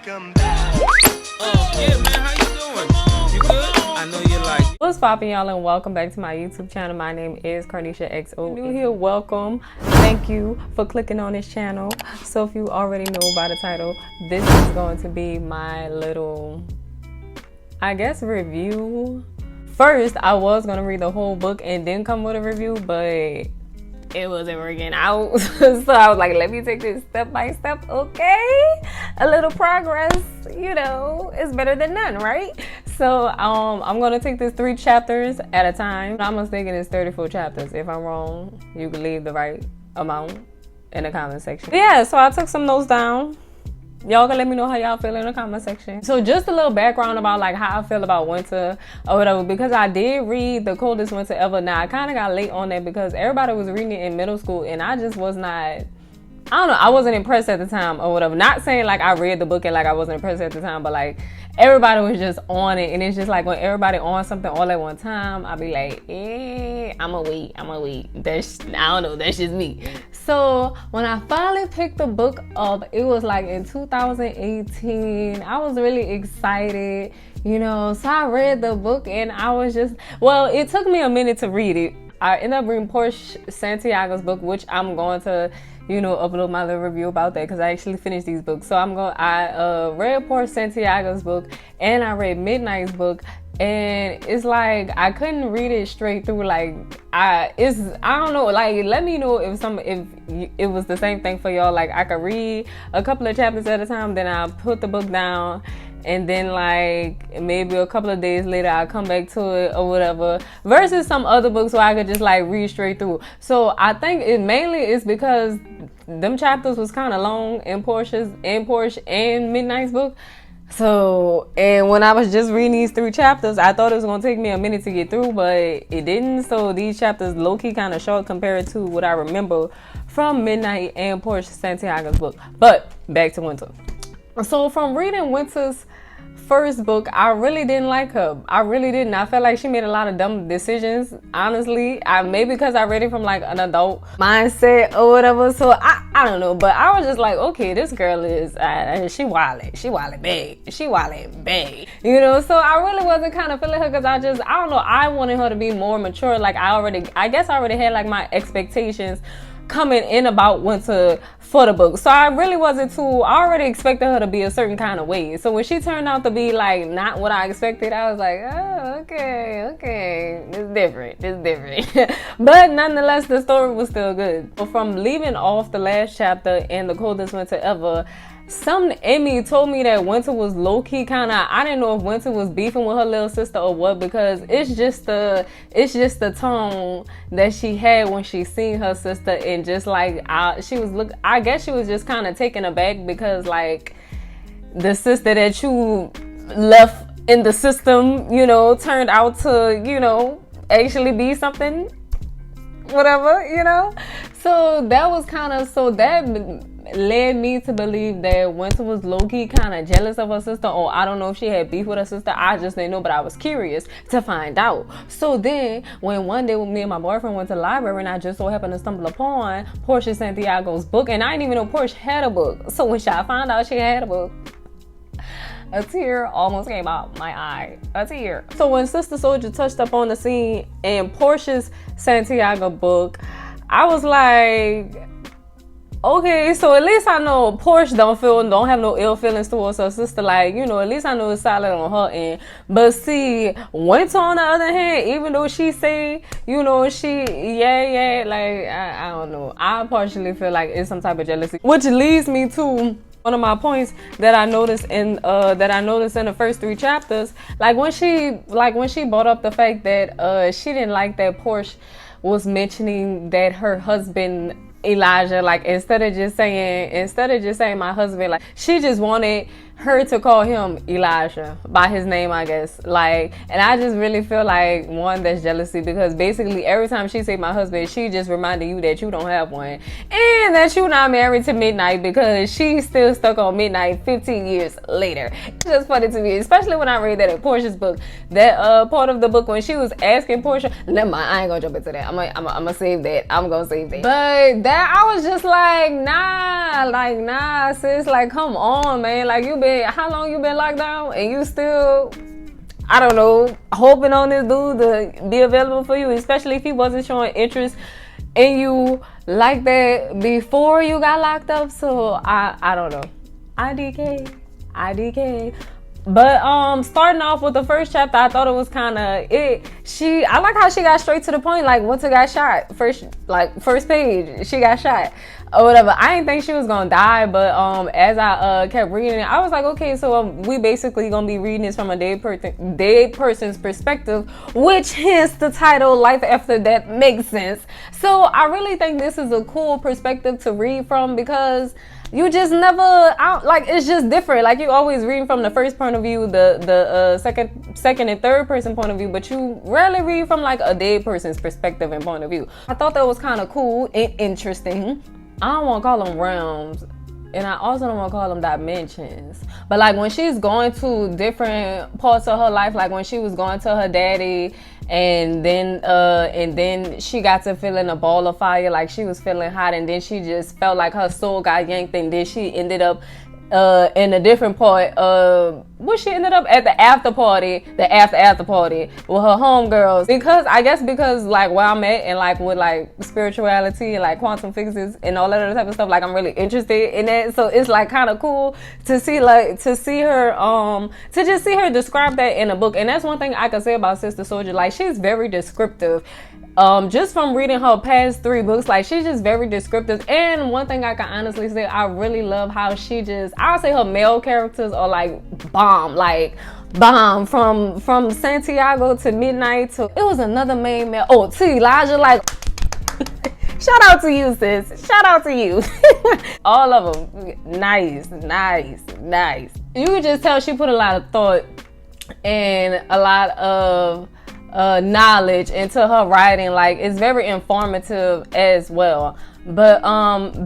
welcome back. Yeah, man, how you doing? You good? I know you like. What's poppin', y'all, and welcome back to my YouTube channel. My name is Carnisha XO. New here, welcome. Thank you for clicking on this channel. So if you already know by the title, this is going to be my little, I guess, review. First, I was gonna read the whole book and then come with a review, but it wasn't working out. So I was like, let me take this step by step, okay? A little progress, you know, is better than none, right? So I'm gonna take this 3 chapters at a time. I'm mistaken it's 34 chapters. If I'm wrong, you can leave the right amount in the comment section. Yeah, so I took some notes down. Y'all can let me know how y'all feel in the comment section. So just a little background about like how I feel about winter or whatever, because I did read The Coldest Winter Ever. Now I kind of got late on that because everybody was reading it in middle school and I just was not, I don't know, I wasn't impressed at the time or whatever. Not saying like I read the book and like I wasn't impressed at the time, but like everybody was just on it. And it's just like when everybody on something all at one time, I'll be like, I'ma wait. I don't know, that's just me. So when I finally picked the book up, it was like in 2018. I was really excited, you know. So I read the book and I was just, well, it took me a minute to read it. I ended up reading Portia Santiago's book, which I'm going to, you know, upload my little review about that because I actually finished these books. So I read Portia Santiago's book and I read Midnight's book, and it's like I couldn't read it straight through. Like I don't know. Like let me know if it was the same thing for y'all. Like I could read a couple of chapters at a time, then I put the book down, and then like maybe a couple of days later I'll come back to it or whatever, versus some other books where I could just like read straight through. So I think it mainly is because them chapters was kind of long in Portia and Midnight's book. So, and when I was just reading these 3 chapters, I thought it was going to take me a minute to get through, but it didn't. So these chapters low-key kind of short compared to what I remember from Midnight and Portia Santiago's book. But back to Winter. So from reading Winter's first book, I really didn't like her. I really didn't. I felt like she made a lot of dumb decisions, honestly. Maybe because I read it from like an adult mindset or whatever. So I don't know, but I was just like, okay, this girl is she wildin' bad, you know. So I really wasn't kind of feeling her because I don't know, I wanted her to be more mature. Like I guess I already had like my expectations coming in about Winter for the book. So I really wasn't I already expected her to be a certain kind of way. So when she turned out to be like not what I expected, I was like, oh, okay, it's different. But nonetheless, the story was still good. But from leaving off the last chapter in The Coldest Winter Ever, something in me told me that Winter was low-key kind of, I didn't know if Winter was beefing with her little sister or what, because it's just the tone that she had when she seen her sister, and just like I guess she was just kind of taken aback because like the sister that you left in the system, you know, turned out to, you know, actually be something, whatever, you know. So that was kind of, so that led me to believe that Winter was low-key kind of jealous of her sister, or I don't know if she had beef with her sister. I just didn't know, but I was curious to find out. So then when one day me and my boyfriend went to the library and I just so happened to stumble upon Portia Santiago's book, and I didn't even know Portia had a book. So when I found out she had a book, a tear almost came out my eye. A tear. So when Sister Souljah touched up on the scene in Portia's Santiago book, I was like, okay, so at least I know Portia don't have no ill feelings towards her sister. Like, you know, at least I know it's solid on her end. But see, Winter on the other hand, even though she say, you know, like, I don't know. I partially feel like it's some type of jealousy, which leads me to one of my points that I noticed in the first 3 chapters. Like when she brought up the fact that she didn't like that Portia was mentioning that her husband Elijah, like instead of just saying my husband, like she just wanted her to call him Elijah by his name, I guess. Like, and I just really feel like, one, that's jealousy, because basically every time she say my husband, she just reminded you that you don't have one and that you're not married to Midnight, because she's still stuck on Midnight 15 years later. It's just funny to me, especially when I read that in Portia's book, that part of the book when she was asking Portia, never mind, I ain't gonna jump into that. I'm gonna save that. I'm gonna save that. But that, I was just like, nah, sis, like, come on, man. Like, how long you been locked down and you still, I don't know, hoping on this dude to be available for you, especially if he wasn't showing interest in you like that before you got locked up. So I don't know. IDK. But starting off with the first chapter, I thought it was kind of I like how she got straight to the point. Like, once it got shot, first page, she got shot or whatever. I didn't think she was gonna die, but as I kept reading it, I was like, okay, so we basically gonna be reading this from a dead person's perspective, which hence the title, Life After Death makes sense. So I really think this is a cool perspective to read from, because you just never it's just different. Like, you always reading from the first point of view, the second and third person point of view, but you rarely read from like a dead person's perspective and point of view. I thought that was kind of cool and interesting. I don't want to call them realms, and I also don't want to call them dimensions, but like when she's going to different parts of her life, like when she was going to her daddy, and then she got to feeling a ball of fire, like she was feeling hot, and then she just felt like her soul got yanked, and then she ended up in a different part of she ended up at the after party with her homegirls, because like where I'm at, and like with like spirituality and like quantum physics and all that other type of stuff, like I'm really interested in that. So it's like kind of cool to see her describe that in a book. And that's one thing I can say about Sister Souljah, like she's very descriptive. Just from reading her past 3 books, like she's just very descriptive. And one thing I can honestly say, I really love how I'll say her male characters are like bomb from Santiago to Midnight to, it was another main male, to Elijah, like shout out to you, sis, shout out to you. All of them nice. You can just tell she put a lot of thought and a lot of knowledge into her writing. Like, it's very informative as well. But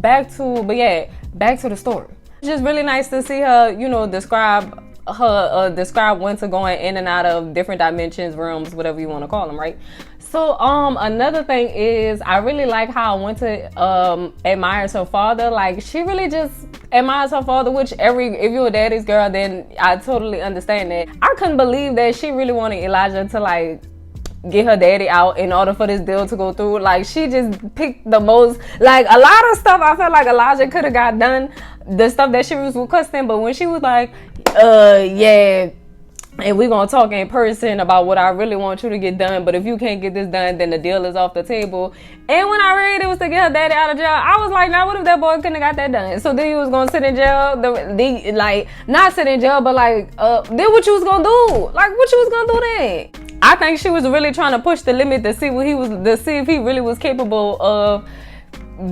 back to the story. It's just really nice to see her, describe Winter going in and out of different dimensions, rooms, whatever you want to call them, right? So another thing is, I really like how Winter admires her father. Like, she really just admires her father, which if you're a daddy's girl, then I totally understand that. I couldn't believe that she really wanted Elijah to like get her daddy out in order for this deal to go through. Like, she just picked the most, like, a lot of stuff I felt like Elijah could have got done, the stuff that she was requesting, but when she was like, yeah, and we're gonna talk in person about what I really want you to get done, but if you can't get this done, then the deal is off the table. And when I read it was to get her daddy out of jail, I was like, now what if that boy couldn't have got that done? So then you was gonna sit in jail, not sit in jail, but like, then what you was gonna do? Like, what you was gonna do then? I think she was really trying to push the limit to see if he really was capable of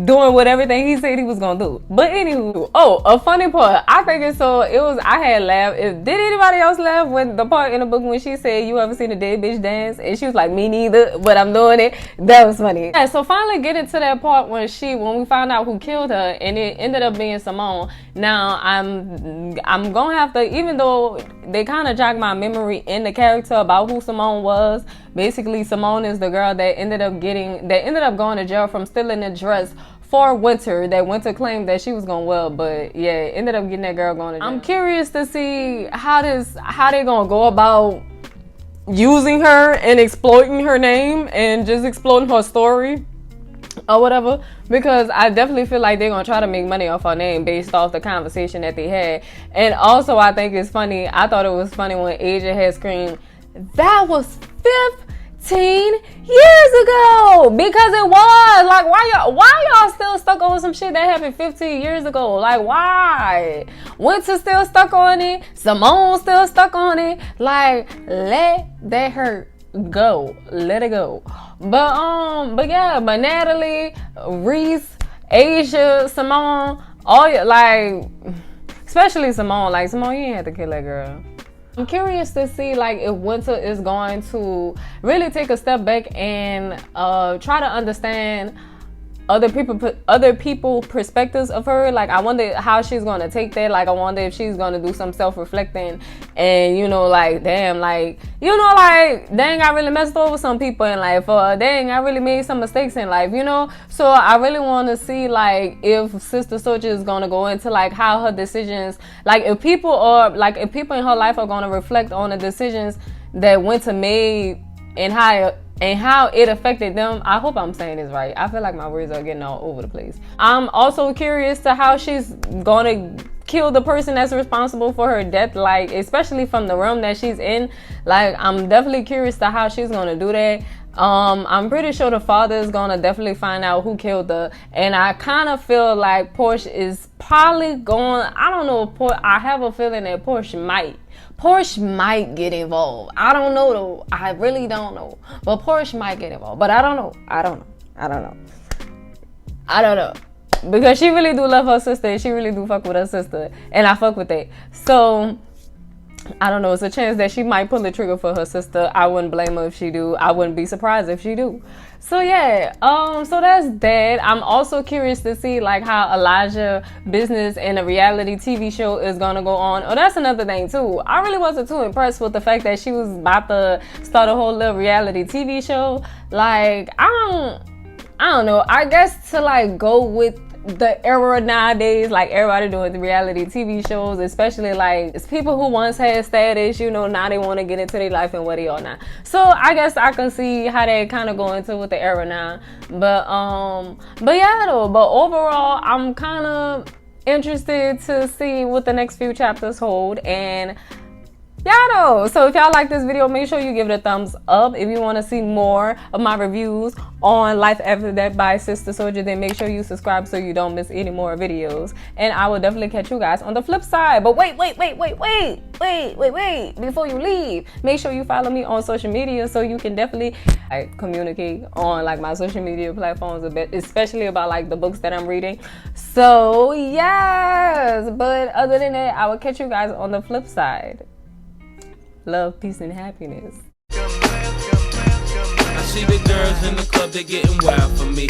doing everything he said he was gonna do. But anywho, a funny part, I had laughed. Did anybody else laugh when the part in the book when she said, you ever seen a dead bitch dance? And she was like, me neither, but I'm doing it. That was funny. Yeah, so finally getting to that part when we found out who killed her, and it ended up being Simone. Now I'm gonna have to, even though they kind of jogged my memory in the character about who Simone was. Basically, Simone is the girl that ended up going to jail from stealing a dress for Winter that Winter claimed that she was gonna wear, but yeah, ended up getting that girl going to jail. I'm curious to see how they gonna go about using her and exploiting her name and just exploiting her story or whatever, because I definitely feel like they're gonna try to make money off her name based off the conversation that they had. And also, I think it's funny, I thought it was funny when Asia had screamed, that was 15 years ago, because it was like, why y'all still stuck on some shit that happened 15 years ago? Like, why? Winter still stuck on it, Simone still stuck on it. Like, let that hurt go, let it go. But Natalie, Reese, Asia, Simone, especially Simone, like, Simone, you ain't have to kill that girl. I'm curious to see like if Winter is going to really take a step back and try to understand other people perspectives of her. Like, I wonder how she's gonna take that. Like, I wonder if she's gonna do some self-reflecting and, you know, like, damn, like, you know, like, dang, I really messed over some people in life, or dang, I really made some mistakes in life, you know. So I really want to see, like, if Sister Souljah is gonna go into, like, how her decisions, like, if people in her life are gonna reflect on the decisions that Winter made and how it affected them. I hope I'm saying this right. I feel like my words are getting all over the place. I'm also curious to how she's gonna kill the person that's responsible for her death, like, especially from the realm that she's in. Like, I'm definitely curious to how she's gonna do that. I'm pretty sure the father is gonna definitely find out who killed her, and I kind of feel like Porsche is probably going. I don't know. I have a feeling that Porsche might get involved. I don't know though. I really don't know. But Porsche might get involved. But I don't know. I don't know. Because she really do love her sister, and she really do fuck with her sister, and I fuck with that. So I don't know. It's a chance that she might pull the trigger for her sister. I wouldn't blame her if she do. I wouldn't be surprised if she do. So yeah, so that's that. I'm also curious to see, like, how Elijah business and a reality TV show is gonna go on. Oh, that's another thing too. I really wasn't too impressed with the fact that she was about to start a whole little reality TV show. Like, I don't know. I guess to, like, go with the era nowadays, like, everybody doing the reality TV shows, especially, like, it's people who once had status, you know, now they want to get into their life and what they are now. So I guess I can see how they kind of go into with the era now. But yeah, though. But overall, I'm kind of interested to see what the next few chapters hold. And yeah, though. So if y'all like this video, make sure you give it a thumbs up. If you want to see more of my reviews on Life After That by Sister Souljah, then make sure you subscribe so you don't miss any more videos. And I will definitely catch you guys on the flip side. But wait. Before you leave, make sure you follow me on social media so you can definitely, like, communicate on, like, my social media platforms a bit, especially about, like, the books that I'm reading. So yes, but other than that, I will catch you guys on the flip side. Love, peace, and happiness. I see the girls in the club, they getting wild for me.